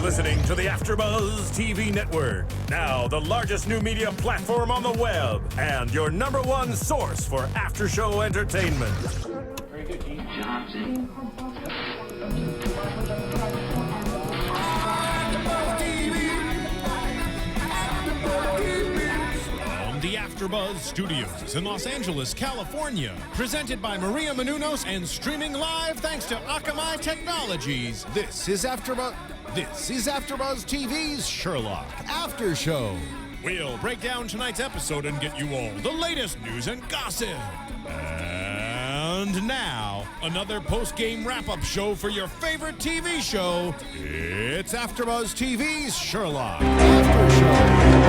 listening to the AfterBuzz TV network. Now, the largest new media platform on the web and your number one source for after-show entertainment. Very good, Keith Johnson. From the AfterBuzz Studios in Los Angeles, California, presented by Maria Menounos and streaming live thanks to Akamai Technologies. This is AfterBuzz TV's Sherlock After Show. We'll break down tonight's episode and get you all the latest news and gossip. And now, another post-game wrap-up show for your favorite TV show. It's AfterBuzz TV's Sherlock After Show.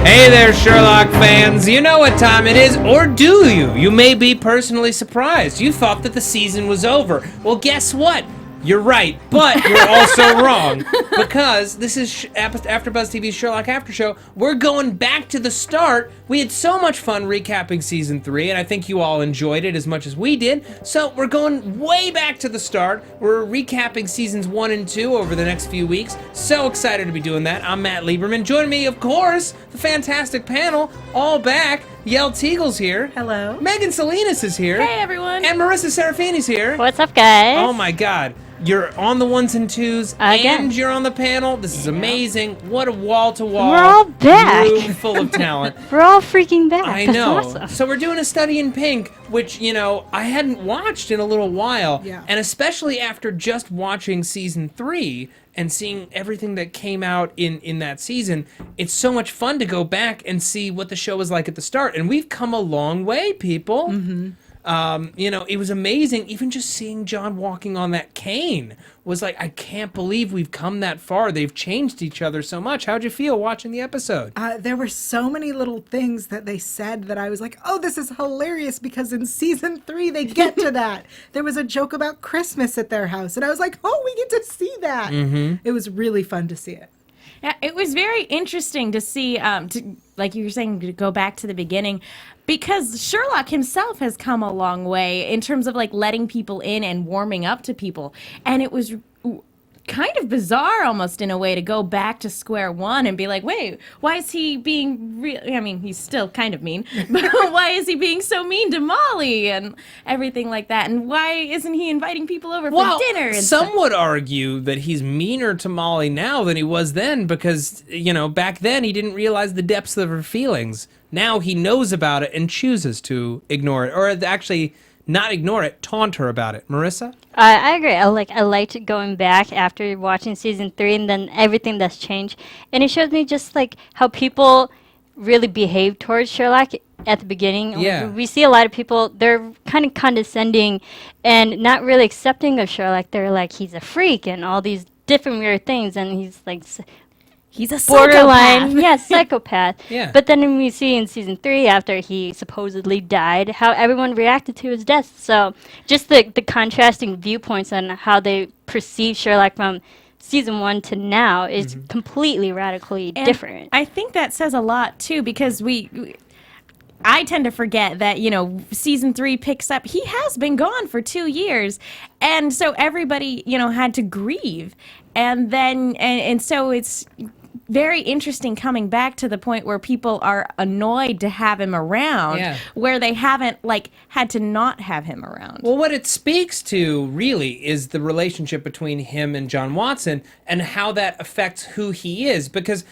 Hey there, Sherlock fans. You know what time it is, or do you? You may be personally surprised. You thought that the season was over. Well, guess what? You're right, but you're also wrong, because this is AfterBuzz TV's Sherlock After Show. We're going back to the start. We had so much fun recapping Season 3, and I think you all enjoyed it as much as we did. So we're going way back to the start. We're recapping Seasons 1 and 2 over the next few weeks. So excited to be doing that. I'm Matt Lieberman. Joining me, of course, the fantastic panel, all back. Yel Teagle's here. Hello. Megan Salinas is here. Hey, everyone. And Marissa Serafini's here. What's up, guys? Oh my God. You're on the ones and twos, Again. and you're on the panel. This is amazing. What a wall-to-wall We're all back. room full of talent. We're all freaking back. I That's know. awesome. So we're doing a study in pink, which, you know, I hadn't watched in a little while. Yeah. And especially after just watching Season 3 and seeing everything that came out in that season, it's so much fun to go back and see what the show was like at the start. And we've come a long way, people. Mm-hmm. You know, it was amazing. Even just seeing John walking on that cane was like, I can't believe we've come that far. They've changed each other so much. How'd you feel watching the episode? There were so many little things that they said that I was like, oh, this is hilarious, because in Season 3 they get to that. There was a joke about Christmas at their house, and I was like, oh, we get to see that. Mm-hmm. It was really fun to see it. Yeah, it was very interesting to see, like you were saying, to go back to the beginning, because Sherlock himself has come a long way in terms of like letting people in and warming up to people. And it was kind of bizarre almost in a way to go back to square one and be like, wait, why is he being I mean, he's still kind of mean, but why is he being so mean to Molly and everything like that? And why isn't he inviting people over for dinner? And some stuff? would argue that he's meaner to Molly now than he was then because, you know, back then he didn't realize the depths of her feelings. Now he knows about it and chooses to ignore it, or actually not ignore it, taunt her about it. Marissa? I agree. I liked going back after watching Season 3 and then everything that's changed. And it shows me just like how people really behave towards Sherlock at the beginning. Yeah. We see a lot of people, they're kind of condescending and not really accepting of Sherlock. They're like, he's a freak and all these different weird things. And he's like... He's a borderline, psychopath. psychopath. Yeah. But then we see in Season 3, after he supposedly died, how everyone reacted to his death. So just the contrasting viewpoints on how they perceive Sherlock from Season 1 to now is completely radically different. I think that says a lot, too, because I tend to forget that, you know, Season 3 picks up. He has been gone for 2 years. And so everybody, you know, had to grieve. And then, and so it's very interesting coming back to the point where people are annoyed to have him around, where they haven't, like, had to not have him around. Well, what it speaks to, really, is the relationship between him and John Watson and how that affects who he is. Because,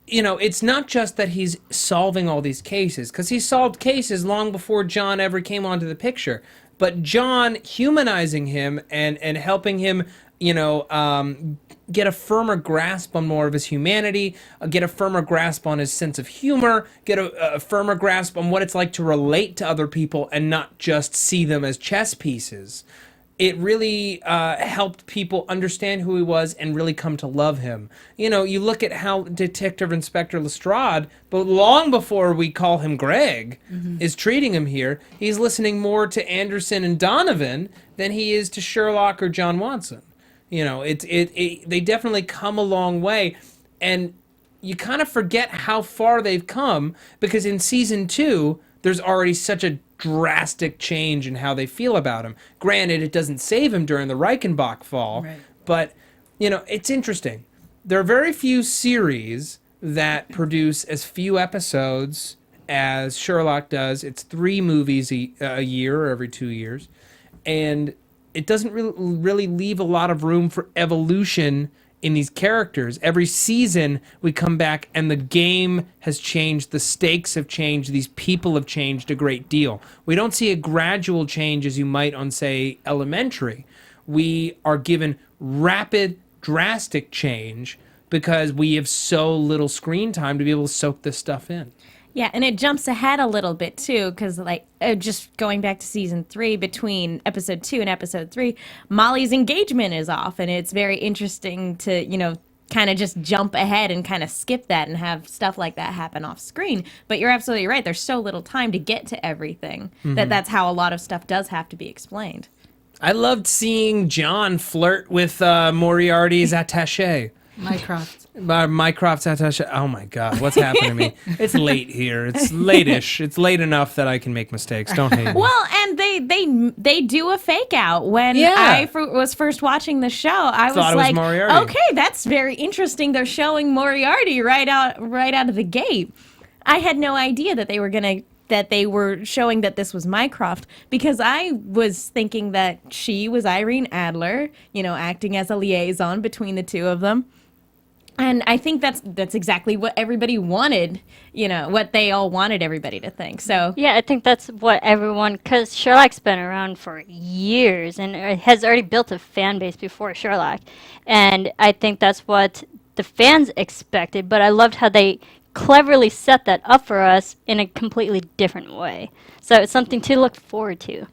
you know, it's not just that he's solving all these cases, because he solved cases long before John ever came onto the picture. But John humanizing him and helping him, you know, get a firmer grasp on more of his humanity, get a firmer grasp on his sense of humor, get a firmer grasp on what it's like to relate to other people and not just see them as chess pieces. It really helped people understand who he was and really come to love him. You know, you look at how Detective Inspector Lestrade, but long before we call him Greg, is treating him here. He's listening more to Anderson and Donovan than he is to Sherlock or John Watson. You know, they definitely come a long way, and you kind of forget how far they've come because in Season 2, there's already such a drastic change in how they feel about him. Granted, it doesn't save him during the Reichenbach fall, but, you know, it's interesting. there are very few series that produce as few episodes as Sherlock does. It's 3 movies a year or every 2 years. And it doesn't really leave a lot of room for evolution in these characters. Every season we come back and the game has changed, the stakes have changed, these people have changed a great deal. We don't see a gradual change as you might on, say, Elementary. We are given rapid, drastic change because we have so little screen time to be able to soak this stuff in. Yeah, and it jumps ahead a little bit, too, because, like, just going back to season 3, between episode 2 and episode 3, Molly's engagement is off, and it's very interesting to, you know, kind of just jump ahead and kind of skip that and have stuff like that happen off screen. But you're absolutely right. There's so little time to get to everything that's how a lot of stuff does have to be explained. I loved seeing John flirt with Moriarty's attaché. Mycroft. Mycroft's attaché. Oh my God, what's happening to me? It's late here. It's late-ish. It's late enough that I can make mistakes. Don't hate me. Well, and they do a fake out. When I was first watching the show, I was like, Moriarty. okay, that's very interesting. They're showing Moriarty right out of the gate. I had no idea that they were showing that this was Mycroft, because I was thinking that she was Irene Adler, you know, acting as a liaison between the two of them. And I think that's exactly what everybody wanted, you know, what they all wanted everybody to think. So Yeah, I think that's what everyone, because Sherlock's been around for years and has already built a fan base before Sherlock. And I think that's what the fans expected, but I loved how they cleverly set that up for us in a completely different way. So it's something to look forward to.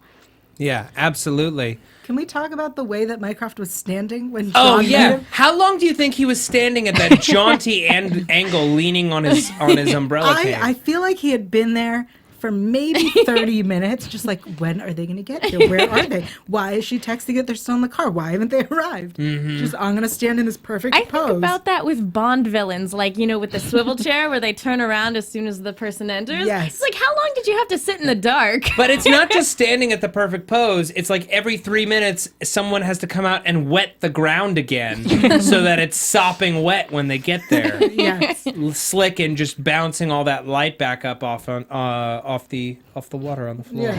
Yeah, absolutely. Can we talk about the way that Mycroft was standing when Oh John yeah. met him? How long do you think he was standing at that jaunty angle, leaning on his umbrella cane? I feel like he had been there for maybe 30 minutes, just like, when are they going to get here? Where are they? Why is she texting it? They're still in the car. Why haven't they arrived? Just, I'm going to stand in this perfect I pose. think about that with Bond villains, like, you know, with the swivel chair where they turn around as soon as the person enters. Yes. It's like, how long did you have to sit in the dark? But it's not just standing at the perfect pose. It's like every 3 minutes, someone has to come out and wet the ground again so that it's sopping wet when they get there. Yes. Slick and just bouncing all that light back up off the water on the floor.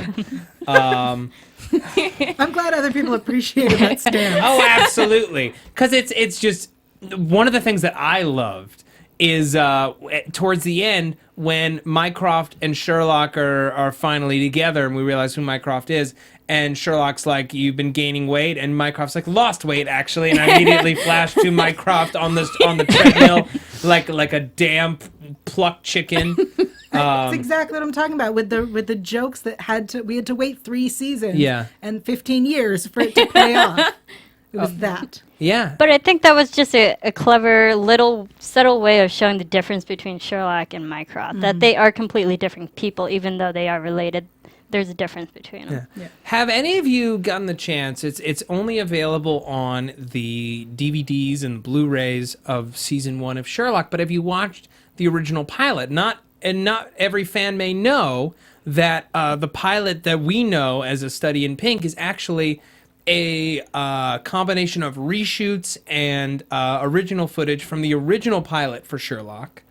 Yeah. I'm glad other people appreciated that stance. Oh, absolutely. Because it's just one of the things that I loved is towards the end when Mycroft and Sherlock are finally together and we realize who Mycroft is. And Sherlock's like, you've been gaining weight, and Mycroft's like, lost weight actually, and I immediately flashed to Mycroft on the treadmill like a damn plucked chicken. That's exactly what I'm talking about with the jokes that we had to wait 3 seasons and 15 years for it to pay off. It was that. Yeah. But I think that was just a clever little subtle way of showing the difference between Sherlock and Mycroft, that they are completely different people, even though they are related. There's a difference between them. Yeah. Have any of you gotten the chance? It's only available on the DVDs and Blu-rays of season 1 of Sherlock, but have you watched the original pilot? Not every fan may know that the pilot that we know as A Study in Pink is actually a combination of reshoots and original footage from the original pilot for Sherlock,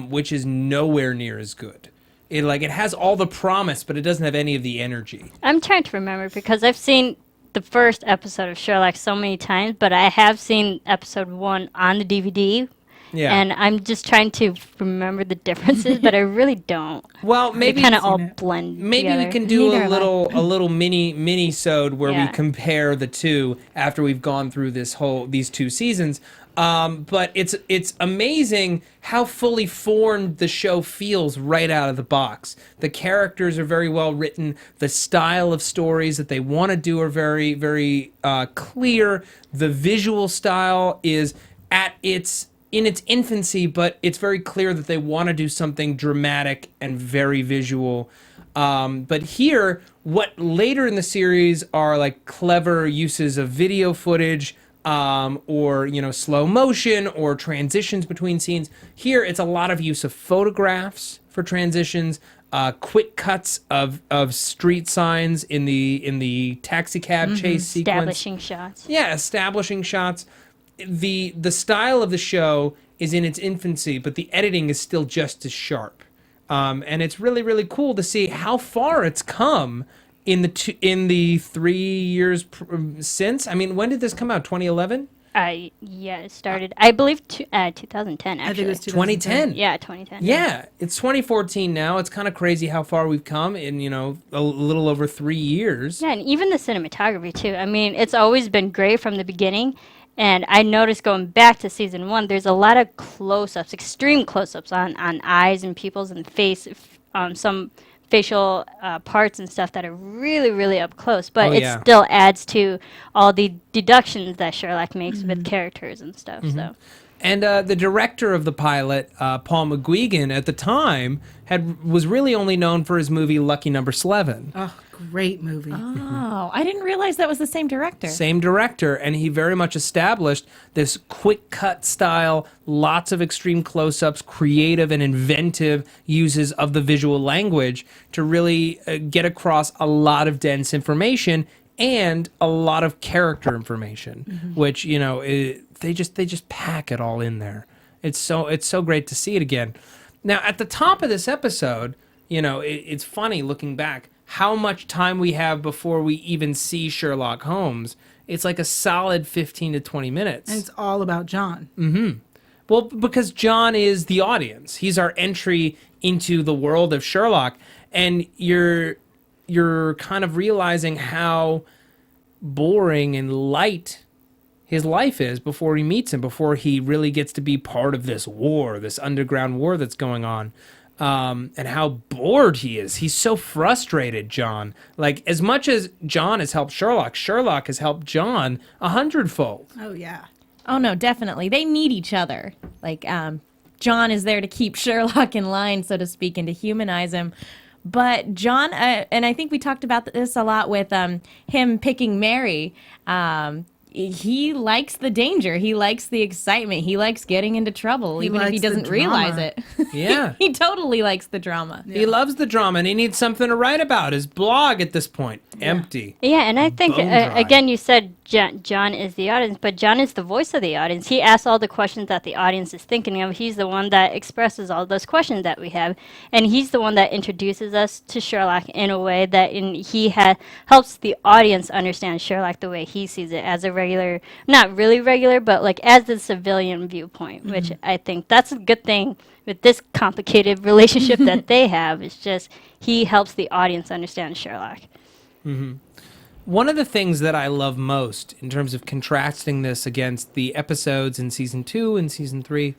which is nowhere near as good. It has all the promise, but it doesn't have any of the energy. I'm trying to remember because I've seen the first episode of Sherlock so many times, but I have seen episode 1 on the DVD. Yeah. And I'm just trying to remember the differences, but I really don't. Well, maybe they kind of all blend. Maybe together. we can do a little mini-sode where we compare the two after we've gone through these 2 seasons. But it's amazing how fully formed the show feels right out of the box. The characters are very well written. The style of stories that they want to do are very, very clear. The visual style is in its infancy, but it's very clear that they want to do something dramatic and very visual. But here, what later in the series are like clever uses of video footage, or slow motion or transitions between scenes. Here, it's a lot of use of photographs for transitions, quick cuts of street signs in the taxi cab chase sequence. Establishing shots. Yeah, establishing shots. the style of the show is in its infancy, but the editing is still just as sharp. And it's really, really cool to see how far it's come in the 3 years since. I mean, when did this come out? 2011? Yeah, it started, I believe, 2010, actually. I think it was 2010. Yeah, 2010. Yeah, it's 2014 now. It's kind of crazy how far we've come in, a little over 3 years. Yeah, and even the cinematography, too. I mean, it's always been great from the beginning. And I noticed going back to season 1, there's a lot of close-ups, extreme close-ups on eyes and pupils and face, some facial parts and stuff that are really, really up close. But it still adds to all the deductions that Sherlock makes with characters and stuff. So. And the director of the pilot, Paul McGuigan, at the time, was really only known for his movie Lucky Number 11. Oh, great movie. Oh, I didn't realize that was the same director. Same director, and he very much established this quick cut style, lots of extreme close-ups, creative and inventive uses of the visual language to really get across a lot of dense information and a lot of character information, which they just pack it all in there. It's so great to see it again. Now, at the top of this episode, it's funny looking back how much time we have before we even see Sherlock Holmes. It's like a solid 15 to 20 minutes. And it's all about John. Well, because John is the audience. He's our entry into the world of Sherlock, and you're kind of realizing how boring and light his life is before he meets him, before he really gets to be part of this war, this underground war that's going on, and how bored he is. He's so frustrated, John. Like, as much as John has helped Sherlock, Sherlock has helped John 100-fold. Oh, yeah. Oh, no, definitely. They need each other. Like, John is there to keep Sherlock in line, so to speak, and to humanize him. But John, and I think we talked about this a lot with him picking Mary, he likes the danger. He likes the excitement. He likes getting into trouble, even if he doesn't realize it. Yeah. He totally likes the drama. He loves the drama, and he needs something to write about. His blog at this point, empty. Yeah, and I think, again, you said John is the audience, but John is the voice of the audience. He asks all the questions that the audience is thinking of. He's the one that expresses all those questions that we have, and he's the one that introduces us to Sherlock in a way that he helps the audience understand Sherlock the way he sees it, as a regular, not really regular, but like as the civilian viewpoint, which I think that's a good thing with this complicated relationship that they have. It's just he helps the audience understand Sherlock. One of the things that I love most in terms of contrasting this against the episodes in season 2 and season 3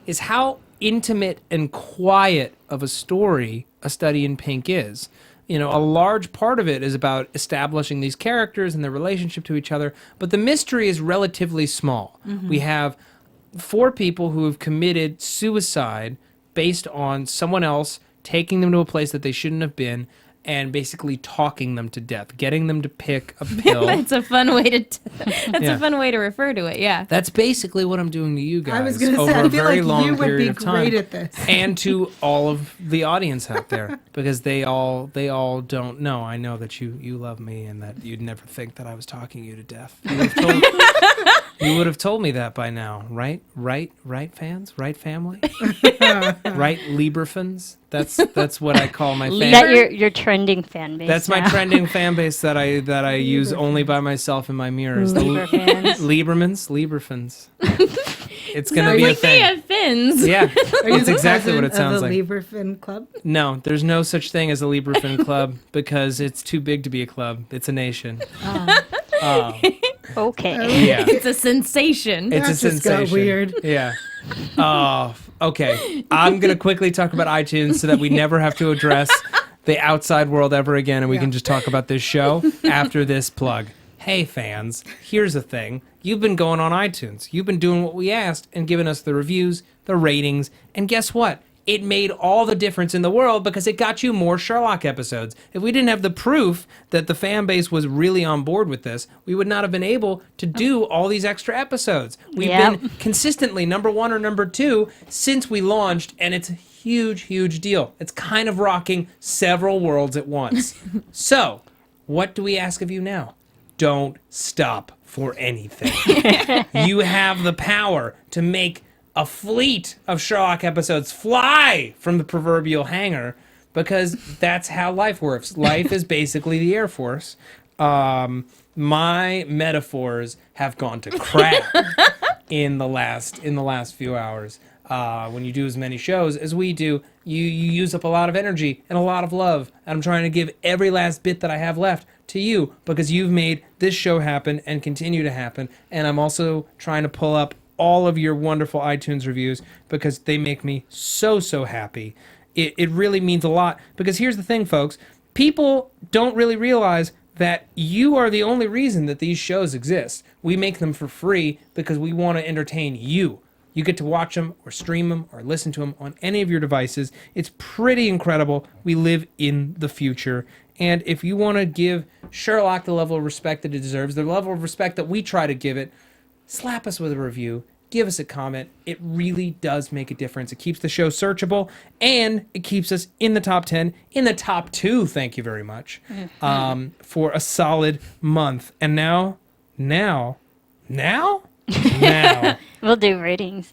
is how intimate and quiet of a story A Study in Pink is. A large part of it is about establishing these characters and their relationship to each other, but the mystery is relatively small. We have 4 people who have committed suicide based on someone else taking them to a place that they shouldn't have been, and basically talking them to death, getting them to pick a pill. That's a fun way a fun way to refer to it. Yeah. That's basically what I'm doing to you guys. I was going to say, I feel like you would be great at this. And to all of the audience out there, because they all don't know. I know that you love me, and that you'd never think that I was talking you to death. You would have told me that by now, right? Right, fans? Right, family? Right, Lieberfans? That's what I call my fan. That your trending fan base. That's my trending fan base that I use only by myself in my mirrors. Lieberfans. It's going to be a thing. They have fins. Yeah, that's exactly what it sounds like. Lieberfan Club? No, there's no such thing as a Lieberfan Club because it's too big to be a club. It's a nation. Okay. Yeah. It's a sensation. It's a sensation. Got weird. Yeah. Okay. I'm going to quickly talk about iTunes so that we never have to address the outside world ever again, and we can just talk about this show after this plug. Hey, fans, here's the thing. You've been going on iTunes. You've been doing what we asked and giving us the reviews, the ratings, and guess what? It made all the difference in the world because it got you more Sherlock episodes. If we didn't have the proof that the fan base was really on board with this, we would not have been able to do all these extra episodes. We've been consistently number 1 or number 2 since we launched, and it's a huge, huge deal. It's kind of rocking several worlds at once. So, what do we ask of you now? don't stop for anything. You have the power to make a fleet of Sherlock episodes fly from the proverbial hangar, because that's how life works. Life is basically the Air Force. My metaphors have gone to crap in the last few hours. When you do as many shows as we do, you use up a lot of energy and a lot of love. And I'm trying to give every last bit that I have left to you, because you've made this show happen and continue to happen. And I'm also trying to pull up all of your wonderful iTunes reviews, because they make me so happy. It really means a lot, because here's the thing, folks. People don't really realize that you are the only reason that these shows exist. We make them for free because we want to entertain you. You get to watch them or stream them or listen to them on any of your devices. It's pretty incredible. We live in the future. And if you want to give Sherlock the level of respect that it deserves, the level of respect that we try to give it, slap us with a review. Give us a comment. It really does make a difference. It keeps the show searchable, and it keeps us in the top 10, in the top 2, thank you very much, for a solid month. And now, We'll do ratings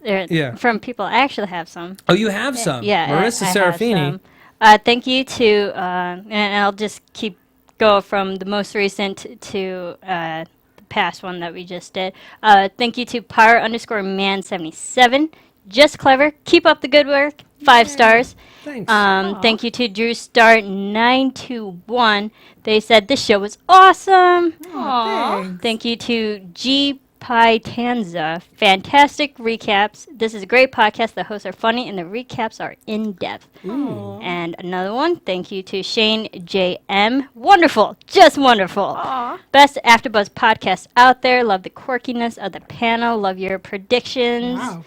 from people. I actually have some. Oh, you have some? Yeah. Marissa I Serafini. have some. Thank you to, and I'll just go from the most recent to the past one that we just did. Thank you to Power_Man77. Just clever. Keep up the good work. 5 stars. Thanks. Thank you to Drew Star 921. They said this show was awesome. Thank you to G Tanza. Fantastic recaps. This is a great podcast. The hosts are funny and the recaps are in depth. And another one. Thank you to Shane JM. Wonderful. Just wonderful. Best AfterBuzz podcast out there. Love the quirkiness of the panel. Love your predictions. Wow.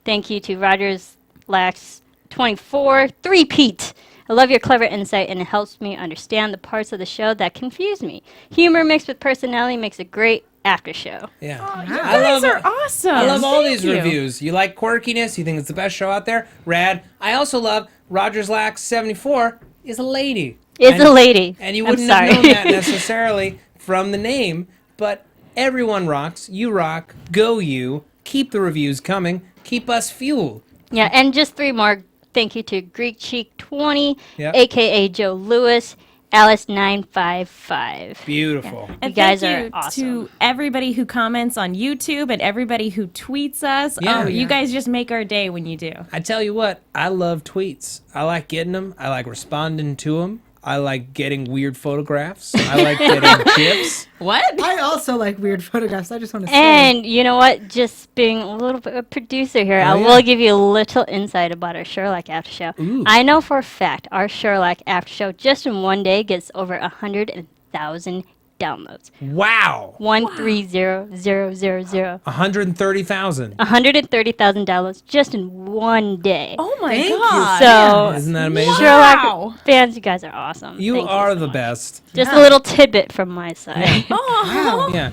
Thank you to Rogers Lax 24. Three-peat. I love your clever insight, and it helps me understand the parts of the show that confuse me. Humor mixed with personality makes a great after show. Yeah. You guys are awesome. I love all Thank these you. reviews. You like quirkiness? You think it's the best show out there? Rad. I also love Rogers Lax 74 is a lady. It's a lady. And you I'm wouldn't have sorry. known that necessarily from the name, but everyone rocks. You rock. Go you. Keep the reviews coming. Keep us fueled. Yeah, and just 3 more. Thank you to Greek Cheek 20, Yep. a.k.a. Joe Lewis, Alice 955. Beautiful. And You guys thank are you awesome. to everybody who comments on YouTube and everybody who tweets us. Yeah. You guys just make our day when you do. I tell you what, I love tweets. I like getting them. I like responding to them. I like getting weird photographs. I like getting chips. What? I also like weird photographs. I just want to say. And you know what? Just being a little bit of a producer here, I will give you a little insight about our Sherlock after show. Ooh. I know for a fact our Sherlock after show just in one day gets over 100,000 downloads. Wow. 130,000. 130,000. 130,000 downloads just in one day. Oh my Thank you. god. So Isn't that amazing? Sherlock Wow. fans, you guys are awesome. You Thank are so the much. best. Just a little tidbit from my side. Oh. Yeah.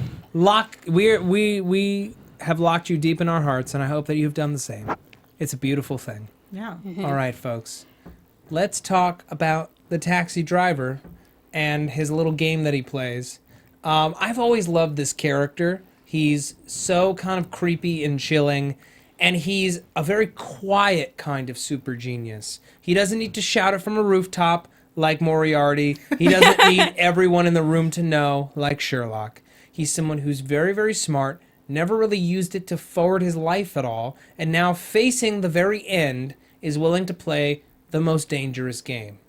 We have locked you deep in our hearts, and I hope that you've done the same. It's a beautiful thing. Yeah. All right, folks. Let's talk about the taxi driver and his little game that he plays. I've always loved this character. He's so kind of creepy and chilling, and he's a very quiet kind of super genius. He doesn't need to shout it from a rooftop like Moriarty. He doesn't need everyone in the room to know like Sherlock. He's someone who's very, very smart, never really used it to forward his life at all, and now facing the very end is willing to play the most dangerous game.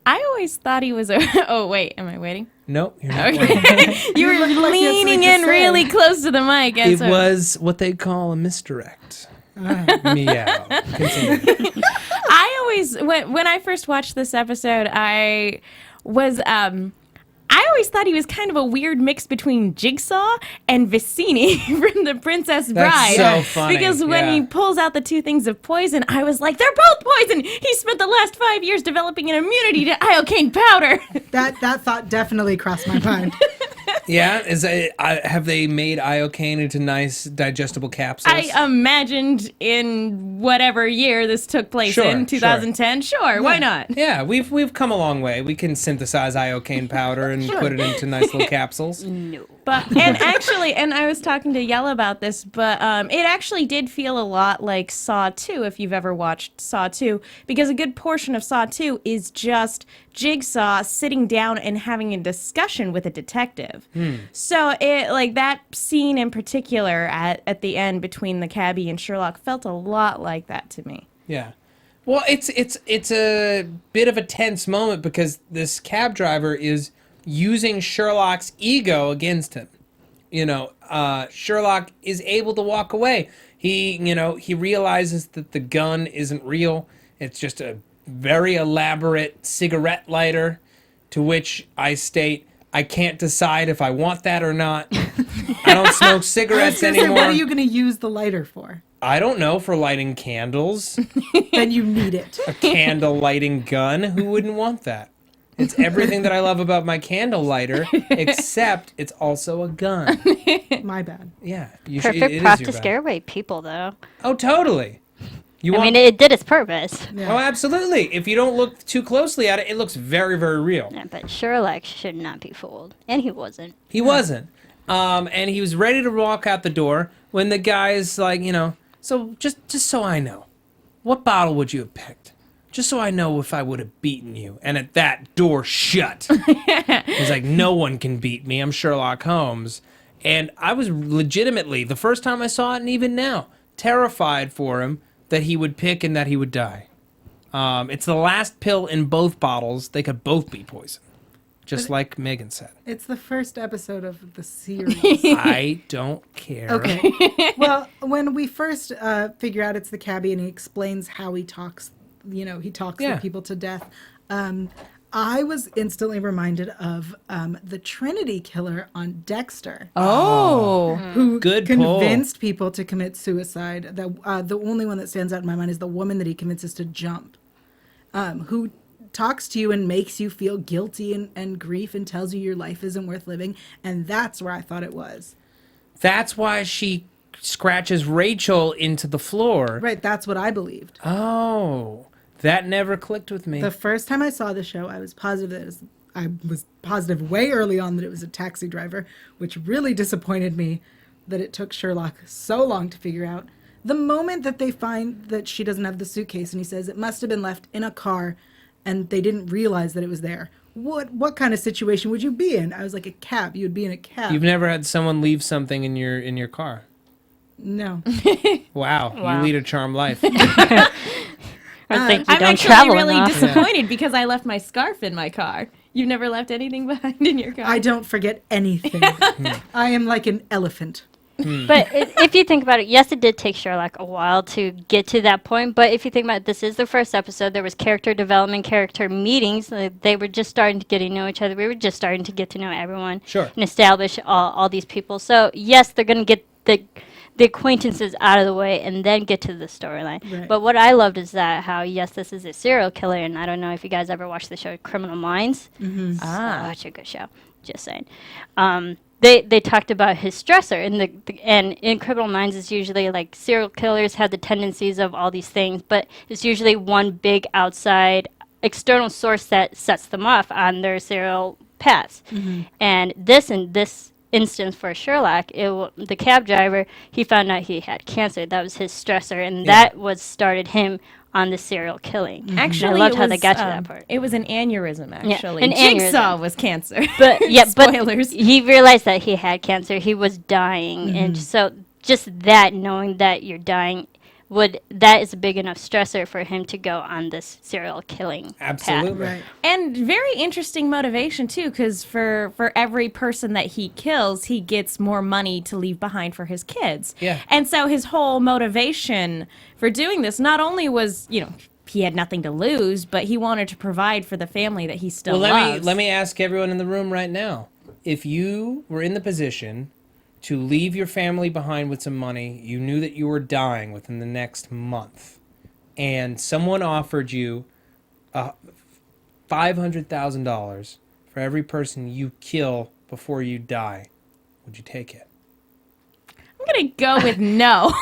I always thought he was a. Oh wait, am I waiting? Nope, you're not. Okay. You were like you had leaning something to in say. really close to the mic. and It so- was what they call a misdirect. Meow. Continue. I always when I first watched this episode, I always thought he was kind of a weird mix between Jigsaw and Vicini from The Princess Bride. That's so funny. Because when yeah. he pulls out the 2 things of poison, I was like, they're both poison! He spent the last 5 years developing an immunity to iocane powder. That thought definitely crossed my mind. Yeah, have they made iocane into nice digestible capsules? I imagined in whatever year this took place Sure, in 2010. Sure, why not? Yeah, we've come a long way. We can synthesize iocane powder and put it into nice little capsules. But and I was talking to Yella about this, but it actually did feel a lot like Saw 2 if you've ever watched Saw 2, because a good portion of Saw 2 is just Jigsaw sitting down and having a discussion with a detective. So it like that scene in particular at the end between the cabbie and Sherlock felt a lot like that to me. Yeah. Well, it's a bit of a tense moment because this cab driver is using Sherlock's ego against him. Sherlock is able to walk away. He realizes that the gun isn't real. It's just a very elaborate cigarette lighter, to which I state, I can't decide if I want that or not. I don't smoke cigarettes anymore. What are you going to use the lighter for? I don't know, for lighting candles. Then you need it. A candle lighting gun. Who wouldn't want that? It's everything that I love about my candle lighter, except it's also a gun. My bad. Yeah. Perfect prop to scare away people, though. Oh, totally. It did its purpose. Yeah. Oh, absolutely. If you don't look too closely at it, it looks very, very real. Yeah, but Sherlock should not be fooled. And he wasn't. He wasn't. And he was ready to walk out the door when the guy's like, so just so I know, what bottle would you have picked? Just so I know if I would have beaten you. And at that, door shut. He's like, no one can beat me. I'm Sherlock Holmes. And I was legitimately, the first time I saw it and even now, terrified for him that he would pick and that he would die. It's the last pill in both bottles. They could both be poison. Just like Megan said. It's the first episode of the series. I don't care. Okay. Well, when we first figure out it's the cabbie and he explains how he talks, he talks the people to death. I was instantly reminded of the Trinity killer on Dexter. Oh. Who Good convinced people to commit suicide. The only one that stands out in my mind is the woman that he convinces to jump. Who talks to you and makes you feel guilty and grief and tells you your life isn't worth living. And that's where I thought it was. That's why she scratches Rachel into the floor. Right, that's what I believed. Oh, that never clicked with me. The first time I saw the show, I was positive I was positive way early on that it was a taxi driver, which really disappointed me that it took Sherlock so long to figure out. The moment that they find that she doesn't have the suitcase and he says it must have been left in a car and they didn't realize that it was there. What kind of situation would you be in? I was like, a cab. You would be in a cab. You've never had someone leave something in your car? No. Wow. You lead a charmed life. I think you I'm don't actually travel really enough. disappointed because I left my scarf in my car. You've never left anything behind in your car? I don't forget anything. I am like an elephant. But if you think about it, yes, it did take Sherlock a while to get to that point. But if you think about it, this is the first episode. There was character development, character meetings. They were just starting to get to know each other. We were just starting to get to know everyone. Sure. And establish all these people. So, yes, they're going to get the acquaintances out of the way and then get to the storyline. Right. But what I loved is that how, yes, this is a serial killer. And I don't know if you guys ever watched the show Criminal Minds. Mm-hmm. Such a good show. Just saying. They talked about his stressor, and in Criminal Minds, it's usually like serial killers have the tendencies of all these things, but it's usually one big outside external source that sets them off on their serial paths. Mm-hmm. And in this instance for Sherlock, the cab driver, he found out he had cancer. That was his stressor, and that started him on the serial killing. Mm-hmm. Actually, I loved how they got to that part. It was an aneurysm, actually. An Jigsaw was cancer. But Spoilers. But he realized that he had cancer. He was dying, and so just that, knowing that you're dying, that is a big enough stressor for him to go on this serial killing Absolutely. path. Right. And very interesting motivation, too, because for every person that he kills, he gets more money to leave behind for his kids. Yeah. And so his whole motivation for doing this not only was, he had nothing to lose, but he wanted to provide for the family that he still loves. Let me ask everyone in the room right now. If you were in the position to leave your family behind with some money, you knew that you were dying within the next month, and someone offered you $500,000 for every person you kill before you die, would you take it? I'm gonna go with no.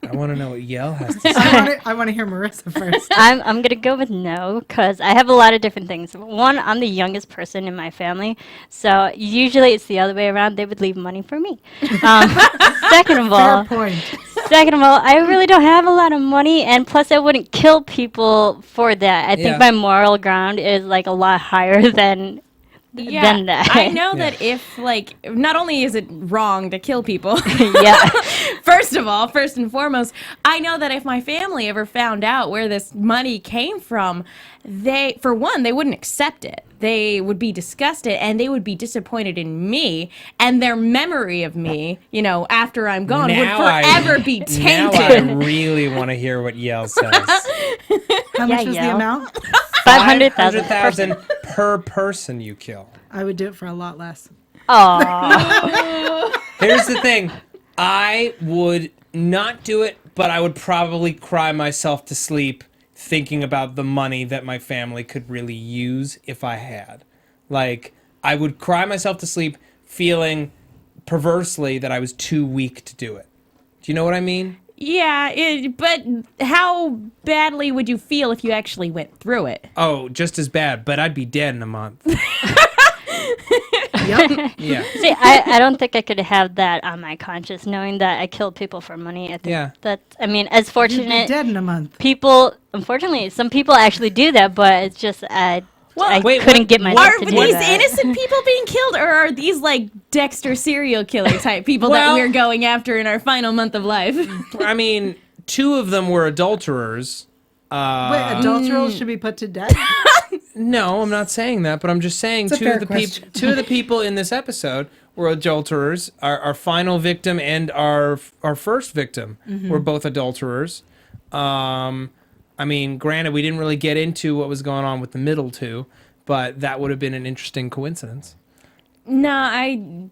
I want to know what Yale has to say. I want to hear Marissa first. I'm gonna go with no because I have a lot of different things. One, I'm the youngest person in my family, so usually it's the other way around. They would leave money for me. Second of all, Fair point. Second of all, I really don't have a lot of money, and plus I wouldn't kill people for that. I Yeah. think my moral ground is like a lot higher than that. I know that if, like, not only is it wrong to kill people, Yeah. first and foremost, I know that if my family ever found out where this money came from, they wouldn't accept it. They would be disgusted and they would be disappointed in me, and their memory of me, after I'm gone, would forever be Now tainted. I really want to hear what Yale says. How much was the Yale. amount? 500,000. 500,000 per person you kill. I would do it for a lot less. Aw. Here's the thing. I would not do it, but I would probably cry myself to sleep thinking about the money that my family could really use if I had. Like, I would cry myself to sleep feeling perversely that I was too weak to do it. Do you know what I mean? Yeah, but how badly would you feel if you actually went through it? Oh, just as bad, but I'd be dead in a month. Yep. Yeah. See, I don't think I could have that on my conscience, knowing that I killed people for money. I think Yeah. as You'd be fortunate dead in a month. people, unfortunately, some people actually do that, but it's just I Wait, couldn't what- get myself Are to do these that. innocent people being killed, or are these like Dexter serial killer type people that Well- we're going after in our final month of life? I mean, 2 of them were adulterers. Wait, adulterals should be put to death? No, I'm not saying that, but I'm just saying It's a two fair of the question. 2 of the people in this episode were adulterers. Our final victim and our first victim were both adulterers. I mean, granted, we didn't really get into what was going on with the middle 2, but that would have been an interesting coincidence. No,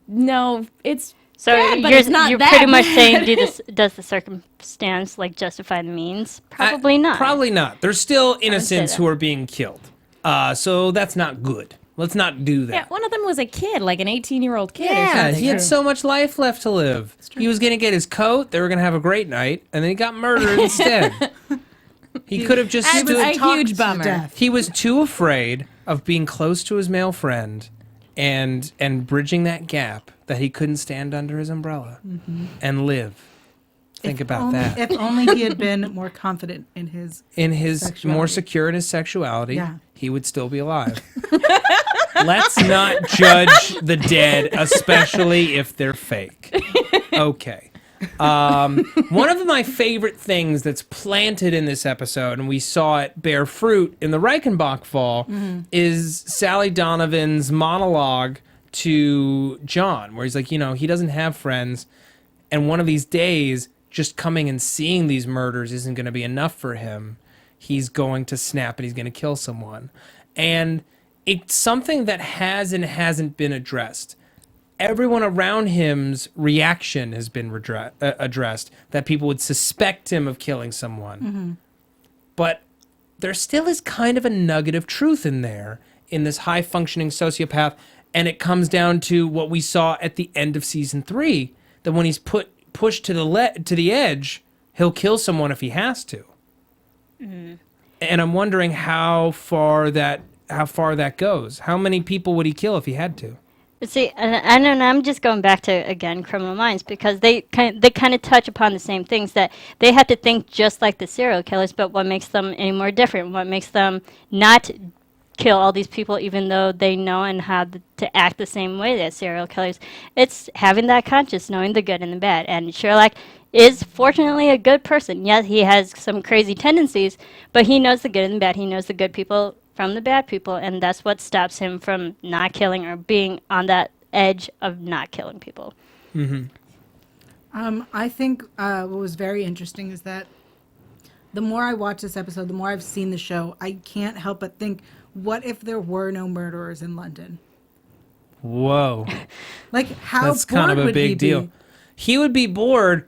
it's So bad, but you're, it's not you're that pretty much bad. saying, does the circumstance like justify the means? Probably not. Probably not. There's still innocents that. who are being killed. So that's not good. Let's not do that. Yeah, one of them was a kid, like an 18-year-old kid. or Yeah, something. he had so much life left to live. He was going to get his coat. They were going to have a great night, and then he got murdered instead. He could have just He was stood. a Talked huge to bummer. death. He was too afraid of being close to his male friend and bridging that gap that he couldn't stand under his umbrella and live. Think about that. If only he had been more confident in his... In his more Sexuality. secure in his sexuality, Yeah. he would still be alive. Let's not judge the dead, especially if they're fake. Okay. One of my favorite things that's planted in this episode, and we saw it bear fruit in the Reichenbach fall, is Sally Donovan's monologue to John, where he's like, he doesn't have friends, and one of these days, just coming and seeing these murders isn't going to be enough for him. He's going to snap and he's going to kill someone. And it's something that has and hasn't been addressed. Everyone around him's reaction has been addressed, that people would suspect him of killing someone. But there still is kind of a nugget of truth in there, in this high-functioning sociopath, and it comes down to what we saw at the end of season 3, that when he's pushed to the edge, he'll kill someone if he has to. And I'm wondering how far that goes. How many people would he kill if he had to? See, and I'm just going back to, again, Criminal Minds, because they kind of touch upon the same things, that they have to think just like the serial killers, but what makes them any more different? What makes them not kill all these people even though they know and have to act the same way as serial killers? It's having that conscience, knowing the good and the bad. And Sherlock is fortunately a good person. Yes, he has some crazy tendencies, but he knows the good and the bad. He knows the good people from the bad people, and that's what stops him from not killing or being on that edge of not killing people. I think what was very interesting is that the more I watch this episode, the more I've seen the show, I can't help but think, what if there were no murderers in London? Whoa. Like, how That's bored kind of a would he big deal. be? He would be bored,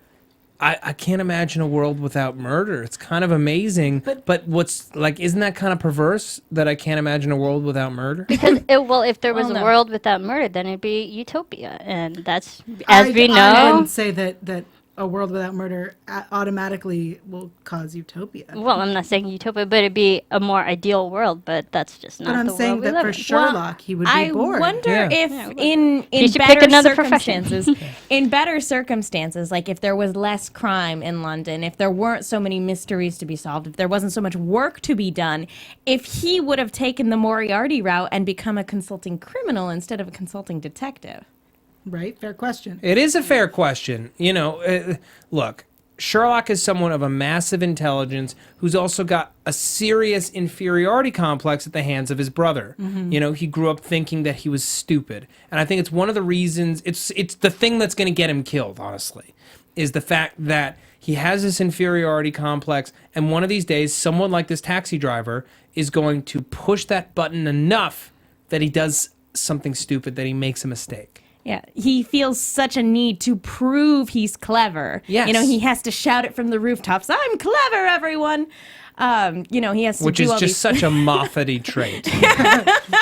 I can't imagine a world without murder. It's kind of amazing. But what's like, isn't that kind of perverse that I can't imagine a world without murder? Because if there was Well, a no. world without murder, then it'd be utopia, and that's as we I know. wouldn't say that a world without murder automatically will cause utopia. Well, I'm not saying utopia, but it'd be a more ideal world. But that's just not But I'm the saying world we that live for in. Sherlock, he would be I bored. wonder Yeah. if Yeah, in He should better pick another profession. circumstances, in better circumstances, like if there was less crime in London, if there weren't so many mysteries to be solved, if there wasn't so much work to be done, if he would have taken the Moriarty route and become a consulting criminal instead of a consulting detective. Right? Fair question. It is a fair question. Look, Sherlock is someone of a massive intelligence who's also got a serious inferiority complex at the hands of his brother. He grew up thinking that he was stupid. And I think it's one of the reasons, it's the thing that's going to get him killed, honestly, is the fact that he has this inferiority complex, and one of these days, someone like this taxi driver is going to push that button enough that he does something stupid, that he makes a mistake. Yeah, he feels such a need to prove he's clever. Yes. He has to shout it from the rooftops, "I'm clever, everyone." He has to Which do is all just these such a Moffat-y trait.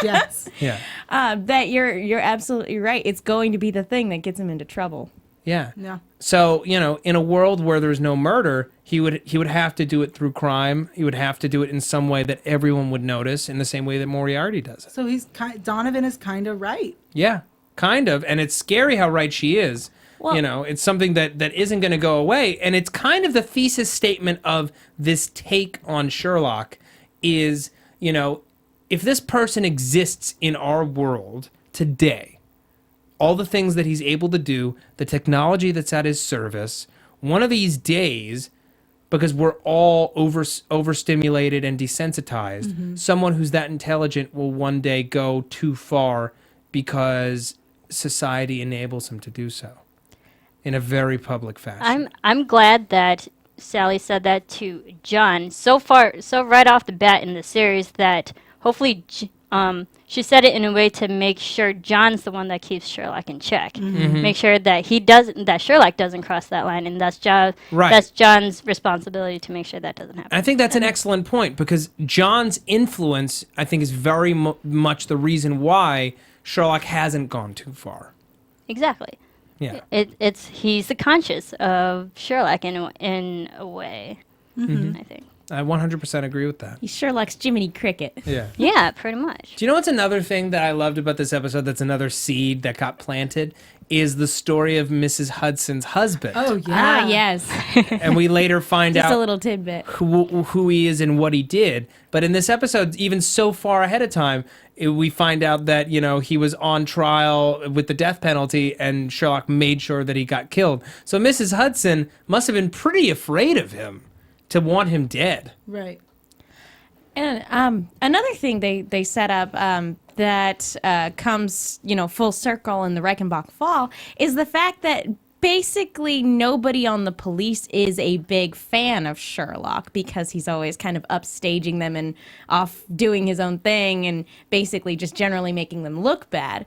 Yes. Yeah. that you're absolutely right. It's going to be the thing that gets him into trouble. Yeah. Yeah. So, in a world where there's no murder, he would have to do it through crime. He would have to do it in some way that everyone would notice, in the same way that Moriarty does it. So Donovan is kind of right. Yeah, kind of. And it's scary how right she is. Well- It's something that isn't going to go away. And it's kind of the thesis statement of this take on Sherlock is, if this person exists in our world today, all the things that he's able to do, the technology that's at his service, one of these days, because we're all overstimulated and desensitized, someone who's that intelligent will one day go too far because society enables him to do so in a very public fashion. I'm glad that Sally said that to John so right off the bat in the series that hopefully she said it in a way to make sure John's the one that keeps Sherlock in check. Make sure that that Sherlock doesn't cross that line, and that's John's responsibility to make sure that doesn't happen. I think that's an excellent point, because John's influence, I think, is very much the reason why Sherlock hasn't gone too far. Exactly. Yeah. He's the conscious of Sherlock in a way. I think. I 100% agree with that. He Sherlock's Jiminy Cricket. Yeah. Yeah, pretty much. Do you know what's another thing that I loved about this episode that's another seed that got planted? Is the story of Mrs. Hudson's husband. Oh, yeah. Yes. And we later find Just out a little tidbit. who he is and what he did. But in this episode, even so far ahead of time, we find out that, he was on trial with the death penalty, and Sherlock made sure that he got killed. So Mrs. Hudson must have been pretty afraid of him to want him dead. Right. And another thing they set up that comes, full circle in the Reichenbach Fall is the fact that basically nobody on the police is a big fan of Sherlock, because he's always kind of upstaging them and off doing his own thing and basically just generally making them look bad.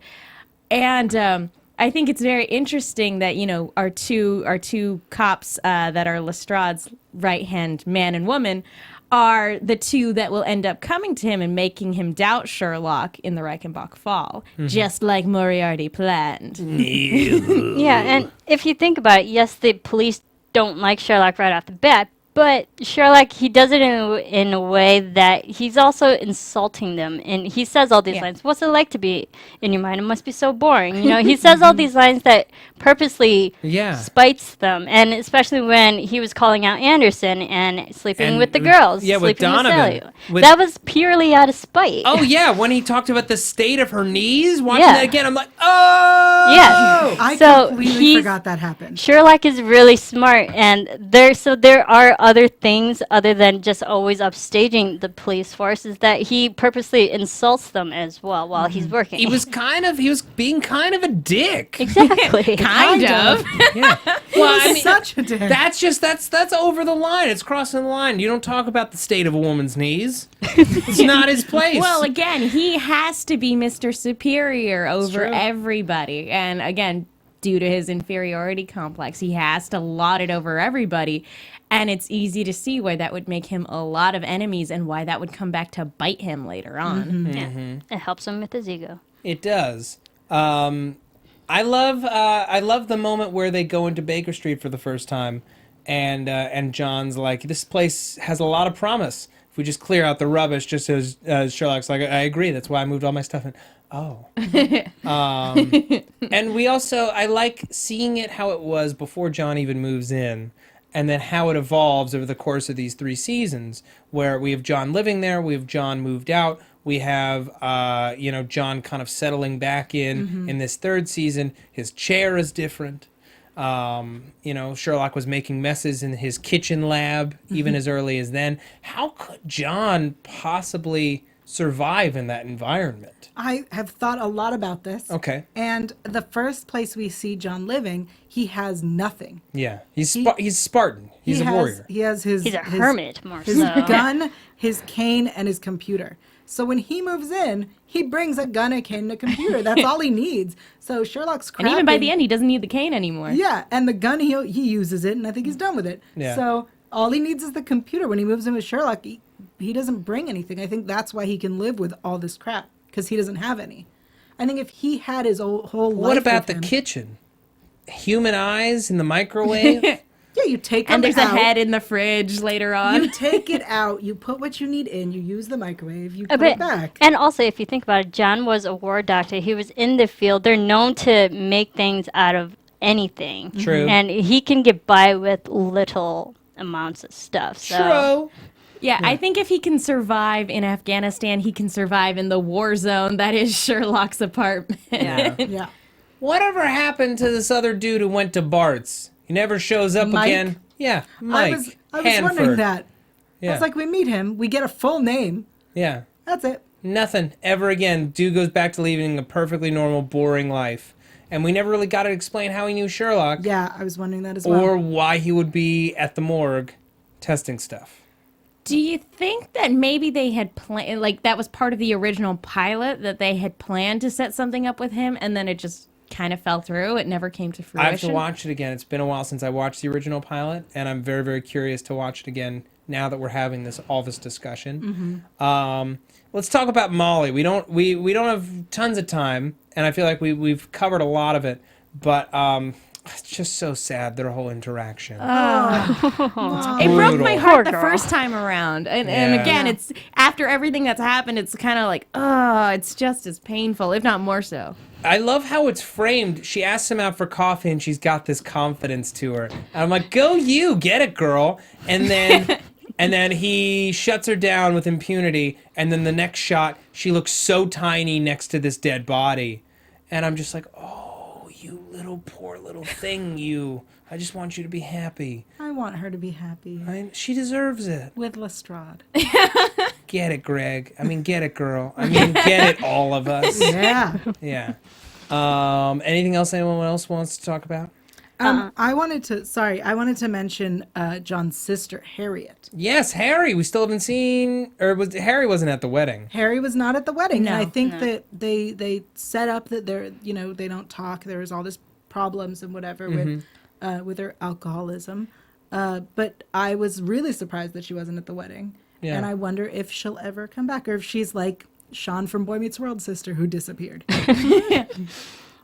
And I think it's very interesting that, our two cops that are Lestrade's right-hand man and woman are the two that will end up coming to him and making him doubt Sherlock in the Reichenbach Fall, just like Moriarty planned. Yeah, and if you think about it, yes, the police don't like Sherlock right off the bat, but Sherlock, he does it in a way that he's also insulting them. And he says all these lines. What's it like to be in your mind? It must be so boring. He says all these lines that purposely spites them. And especially when he was calling out Anderson and sleeping with the girls. Yeah, with sleeping Donovan. Sally. That was purely out of spite. Oh, yeah, when he talked about the state of her knees, watching Yeah. that again, I'm like, oh! Yeah. I So completely he's- forgot that happened. Sherlock is really smart, and there are other things other than just always upstaging the police force, is that he purposely insults them as well while he's working. He was being kind of a dick. Exactly. Kind of. Yeah. Well, He's such a dick. That's over the line. It's crossing the line. You don't talk about the state of a woman's knees. It's not his place. Well, again, he has to be Mr. Superior over true. everybody. And again, due to his inferiority complex. He has to lord it over everybody. And it's easy to see why that would make him a lot of enemies and why that would come back to bite him later on. Yeah. It helps him with his ego. It does. I love the moment where they go into Baker Street for the first time, and John's like, "This place has a lot of promise. If we just clear out the rubbish," just as Sherlock's like, "I agree. That's why I moved all my stuff in." Oh. And I like seeing it how it was before John even moves in, and then how it evolves over the course of these 3 seasons, where we have John living there, we have John moved out, we have John kind of settling back in this 3rd season. His chair is different. Sherlock was making messes in his kitchen lab even as early as then. How could John possibly survive in that environment? I have thought a lot about this. Okay. And the first place we see John living, he has nothing. Yeah. He's Spartan. He's a warrior. He has He's a hermit, more his so. gun, his cane, and his computer. So when he moves in, he brings a gun, a cane, and a computer. That's all he needs. So Sherlock's crapping. And even by the end, he doesn't need the cane anymore. Yeah, and the gun, he uses it, and I think he's done with it. Yeah. So all he needs is the computer. When he moves in with Sherlock, he doesn't bring anything. I think that's why he can live with all this crap, because he doesn't have any. I think if he had his whole life What about the with him, kitchen? Human eyes in the microwave? Yeah, you take And them there's out. a head in the fridge later on. You take it out, you put what you need in, you use the microwave, you put it back. And also, if you think about it, John was a war doctor. He was in the field. They're known to make things out of anything. True. And he can get by with little amounts of stuff. So. True. Yeah, I think if he can survive in Afghanistan, he can survive in the war zone that is Sherlock's apartment. Yeah. Yeah. Whatever happened to this other dude who went to Bart's? He never shows up Mike? again. Yeah, Mike. I was wondering that. Yeah. It's like we meet him, we get a full name. Yeah. That's it. Nothing ever again. Dude goes back to living a perfectly normal, boring life. And we never really got to explain how he knew Sherlock. Yeah, I was wondering that as well. Or why he would be at the morgue testing stuff. Do you think that maybe they had planned, like that was part of the original pilot, that they had planned to set something up with him and then it just kind of fell through? It never came to fruition? I have to watch it again. It's been a while since I watched the original pilot, and I'm very, very curious to watch it again now that we're having all this discussion. Let's talk about Molly. We don't have tons of time, and I feel like we've covered a lot of it, but it's just so sad, their whole interaction. It broke my Poor heart the girl. first time around. And Yeah. again, it's after everything that's happened, it's kind of like, it's just as painful, if not more so. I love how it's framed. She asks him out for coffee, and she's got this confidence to her. And I'm like, go you, get it, girl. And then and then he shuts her down with impunity. And then the next shot, she looks so tiny next to this dead body. And I'm just like, oh, you little poor little thing, you. I just want you to be happy. I want her to be happy. She deserves it. With Lestrade. Get it, Greg. I mean, get it, girl. I mean, get it, all of us. Yeah. Yeah. Anything else anyone else wants to talk about? I wanted to mention John's sister, Harriet. Yes, Harry. We still haven't seen, Harry wasn't at the wedding. Harry was not at the wedding. No. And I think that they set up that they don't talk. There was all this problems and whatever with her alcoholism. But I was really surprised that she wasn't at the wedding. Yeah. And I wonder if she'll ever come back, or if she's like Sean from Boy Meets World sister who disappeared.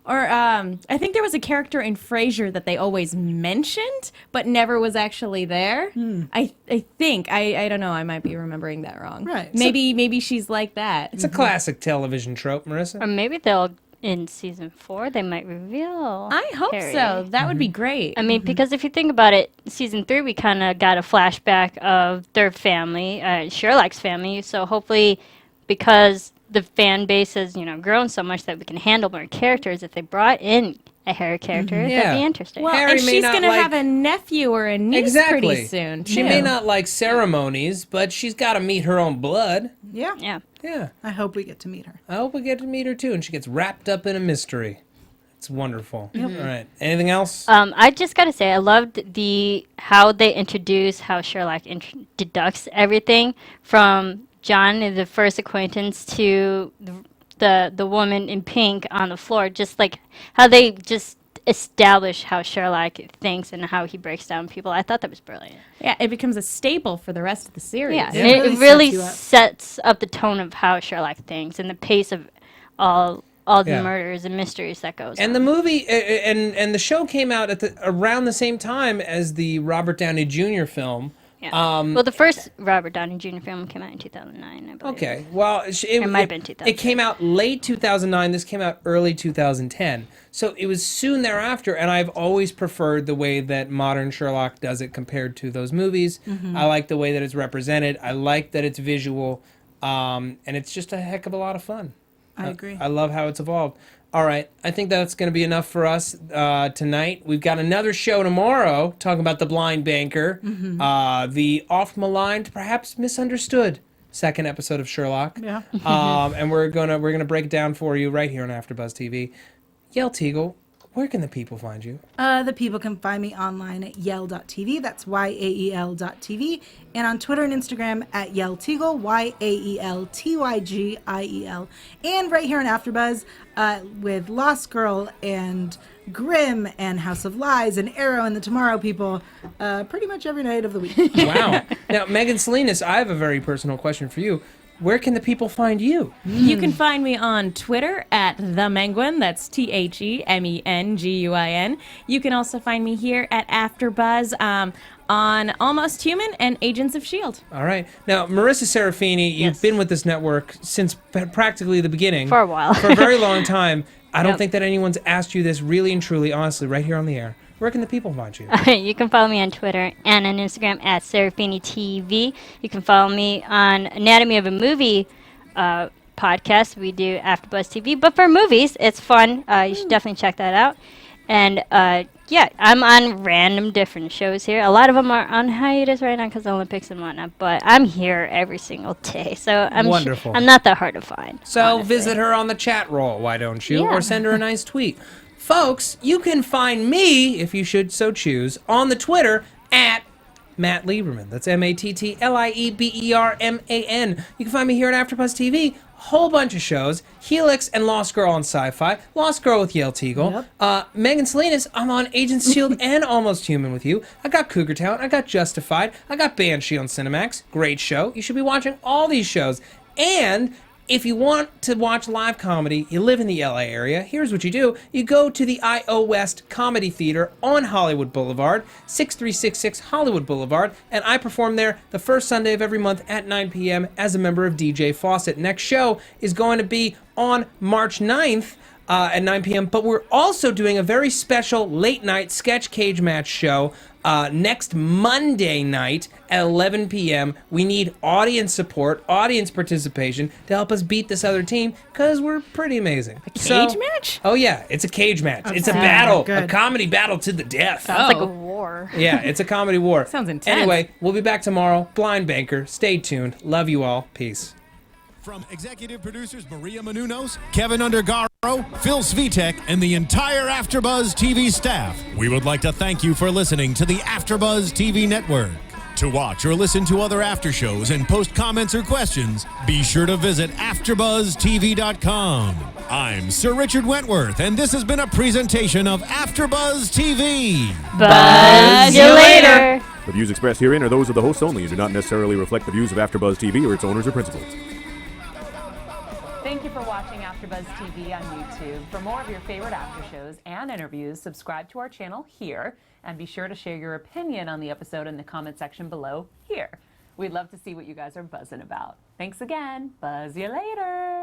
Or I think there was a character in Frasier that they always mentioned, but never was actually there. I think. I don't know. I might be remembering that wrong. Right. Maybe she's like that. It's a classic television trope, Marissa. Or maybe they'll, in season 4, they might reveal I hope Harry. so. That would be great. I mean, because if you think about it, season 3, we kind of got a flashback of their family, Sherlock's family. So hopefully, because the fan base has, grown so much that we can handle more characters, if they brought in a Harry character, Yeah. that'd be interesting. well, Harry and may she's not going to like- have a nephew or a niece Exactly. pretty soon. She too. may not like ceremonies, but she's got to meet her own blood. Yeah. Yeah. Yeah. I hope we get to meet her. I hope we get to meet her too, and she gets wrapped up in a mystery. It's wonderful. All right. Anything else? I just gotta say, I loved how they introduce how Sherlock deducts everything from John, the first acquaintance, to the woman in pink on the floor. Just like how they just establish how Sherlock thinks and how he breaks down people. I thought that was brilliant. Yeah, it becomes a staple for the rest of the series. Yeah, Yeah. it really Sets you up. sets up the tone of how Sherlock thinks and the pace of all the Yeah. murders and mysteries that goes And on. the movie and the show came out at around the same time as the Robert Downey Jr. film. Yeah. Well, the first Robert Downey Jr. film came out in 2009, I believe. Okay, well, it might have been 2000. It came out late 2009. This came out early 2010. So it was soon thereafter, and I've always preferred the way that modern Sherlock does it compared to those movies. I like the way that it's represented. I like that it's visual, and it's just a heck of a lot of fun. I agree. I love how it's evolved. All right, I think that's going to be enough for us tonight. We've got another show tomorrow talking about the blind banker, the oft-maligned, perhaps misunderstood second episode of Sherlock. Yeah. And we're gonna break it down for you right here on AfterBuzz TV. Yell Teagle, where can the people find you? The people can find me online at yell.tv. That's YAEL.tv. And on Twitter and Instagram at YellTeagle, YAELTYGIEL. And right here on AfterBuzz with Lost Girl and Grimm and House of Lies and Arrow and the Tomorrow People pretty much every night of the week. Wow. Now, Megan Salinas, I have a very personal question for you. Where can the people find you? You can find me on Twitter at The Menguin. That's TheMenguin. You can also find me here at AfterBuzz on Almost Human and Agents of S.H.I.E.L.D. All right. Now, Marissa Serafini, you've Yes. been with this network since practically the beginning. For a while. For a very long time. I don't Yep. think that anyone's asked you this really and truly, honestly, right here on the air. Where can the people find you? You can follow me on Twitter and on Instagram at Serafini TV. You can follow me on Anatomy of a Movie podcast. We do AfterBuzz TV, but for movies, it's fun. You should definitely check that out. And yeah, I'm on random different shows here. A lot of them are on hiatus right now because of the Olympics and whatnot, but I'm here every single day. So I'm Wonderful. I'm not that hard to find. So honestly. visit her on the chat roll, why don't you? Yeah. Or send her a nice tweet. Folks, you can find me, if you should so choose, on the Twitter at Matt Lieberman. That's MattLieberman. You can find me here at AfterBuzz TV. Whole bunch of shows. Helix and Lost Girl on Sci-Fi. Lost Girl with Yale Teagle. Megan Salinas, I'm on Agents S.H.I.E.L.D. and Almost Human with you. I got Cougar Town. I got Justified. I got Banshee on Cinemax. Great show. You should be watching all these shows. And if you want to watch live comedy, you live in the LA area, here's what you do. You go to the I.O. West Comedy Theater on Hollywood Boulevard, 6366 Hollywood Boulevard, and I perform there the first Sunday of every month at 9 p.m. as a member of DJ Fawcett. Next show is going to be on March 9th at 9 p.m., but we're also doing a very special late-night sketch cage match show next Monday night at 11 p.m. We need audience support, audience participation to help us beat this other team because we're pretty amazing. A cage match? Oh, yeah. It's a cage match. It's a Okay. battle, a Good. comedy battle to the death. Sounds like a war. Yeah, it's a comedy war. Sounds intense. Anyway, we'll be back tomorrow. Blind Banker. Stay tuned. Love you all. Peace. From executive producers Maria Menounos, Kevin Undergaro, Phil Svitek, and the entire AfterBuzz TV staff, we would like to thank you for listening to the AfterBuzz TV network. To watch or listen to other after shows and post comments or questions, be sure to visit AfterBuzzTV.com. I'm Sir Richard Wentworth, and this has been a presentation of AfterBuzz TV. Buzz you later. The views expressed herein are those of the hosts only and do not necessarily reflect the views of AfterBuzz TV or its owners or principals. Thank you for watching AfterBuzz TV on YouTube. For more of your favorite after shows and interviews, subscribe to our channel here, and be sure to share your opinion on the episode in the comment section below here. We'd love to see what you guys are buzzing about. Thanks again. Buzz you later.